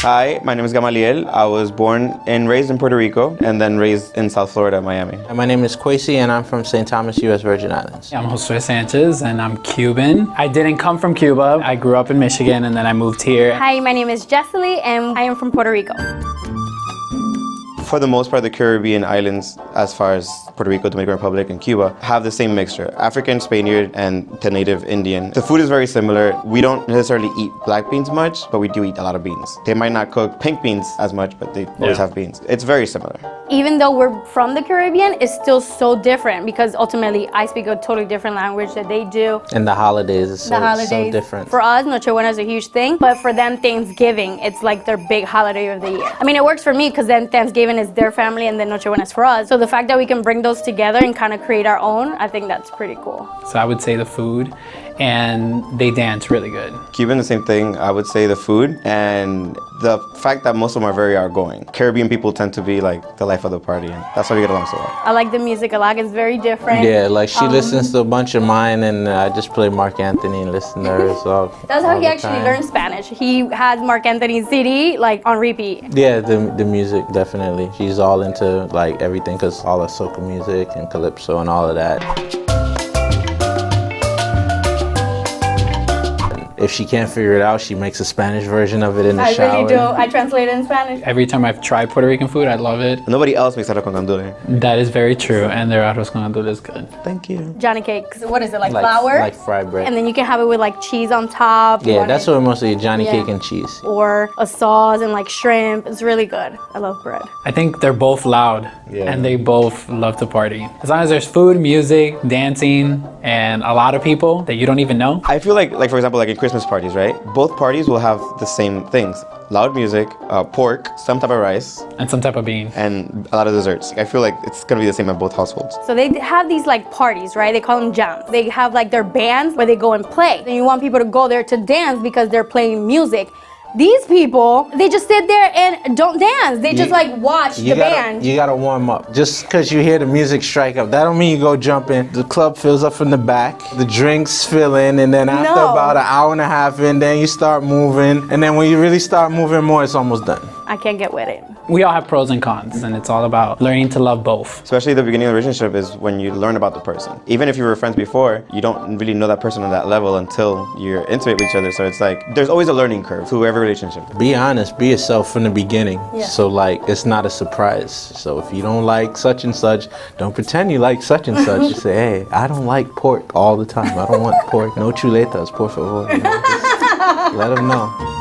Hi, my name is Gamaliel. I was born and raised in Puerto Rico and then raised in South Florida, Miami. My name is KWESI and I'm from St. Thomas, U.S. Virgin Islands. I'm Josue Sanchez and I'm Cuban. I didn't come from Cuba. I grew up in Michigan and then I moved here. Hi, my name is Jessely and I am from Puerto Rico. For the most part, the Caribbean islands, as far as Puerto Rico, Dominican Republic, and Cuba, have the same mixture. African, Spaniard, and the native Indian. The food is very similar. We don't necessarily eat black beans much, but we do eat a lot of beans. They might not cook pink beans as much, but they always have beans. It's very similar. Even though we're from the Caribbean, it's still so different because ultimately I speak a totally different language that they do. And the holidays is so different. For us, Noche Buena is a huge thing, but for them, Thanksgiving, it's like their big holiday of the year. I mean, it works for me because then Thanksgiving is their family and then Noche Buena is for us. So the fact that we can bring those together and kind of create our own, I think that's pretty cool. So I would say the food, and they dance really good. Cuban, the same thing. I would say the food and the fact that most of them are very outgoing. Caribbean people tend to be like the life of the party, and that's why we get along so well. I like the music a lot. It's very different. Yeah, like she listens to a bunch of mine and I just play Mark Anthony and listen to her. So that's how he actually learned Spanish. He has Mark Anthony's CD like on repeat. Yeah, the music, definitely. She's all into like everything because all the soca music and calypso and all of that. If she can't figure it out, she makes a Spanish version of it in the shower. I really do. I translate it in Spanish. Every time I've tried Puerto Rican food, I love it. Nobody else makes arroz con gandules. That is very true, and their arroz con gandules is good. Thank you. Johnny cakes. What is it, like flour? Like fried bread. And then you can have it with like cheese on top. Yeah, that's what mostly Johnny cake and cheese. Or a sauce and like shrimp. It's really good. I love bread. I think they're both loud, and they both love to party. As long as there's food, music, dancing, and a lot of people that you don't even know. I feel like for example, like in Christmas parties, right? Both parties will have the same things. Loud music, pork, some type of rice. And some type of bean. And a lot of desserts. I feel like it's gonna be the same at both households. So they have these like parties, right? They call them jams. They have like their bands where they go and play. And you want people to go there to dance because they're playing music. These people, they just sit there and don't dance. They just like watch the band. You gotta warm up. Just because you hear the music strike up, that don't mean you go jump in. The club fills up from the back, the drinks fill in, and then after about an hour and a half in, then you start moving. And then when you really start moving more, it's almost done. I can't get with it. We all have pros and cons, and it's all about learning to love both. Especially the beginning of the relationship is when you learn about the person. Even if you were friends before, you don't really know that person on that level until you're intimate with each other. So it's like, there's always a learning curve to every relationship. Be honest, be yourself from the beginning. Yeah. So like, it's not a surprise. So if you don't like such and such, don't pretend you like such and such. Just say, hey, I don't like pork all the time. I don't want pork. No chuletas, por favor. Let them know.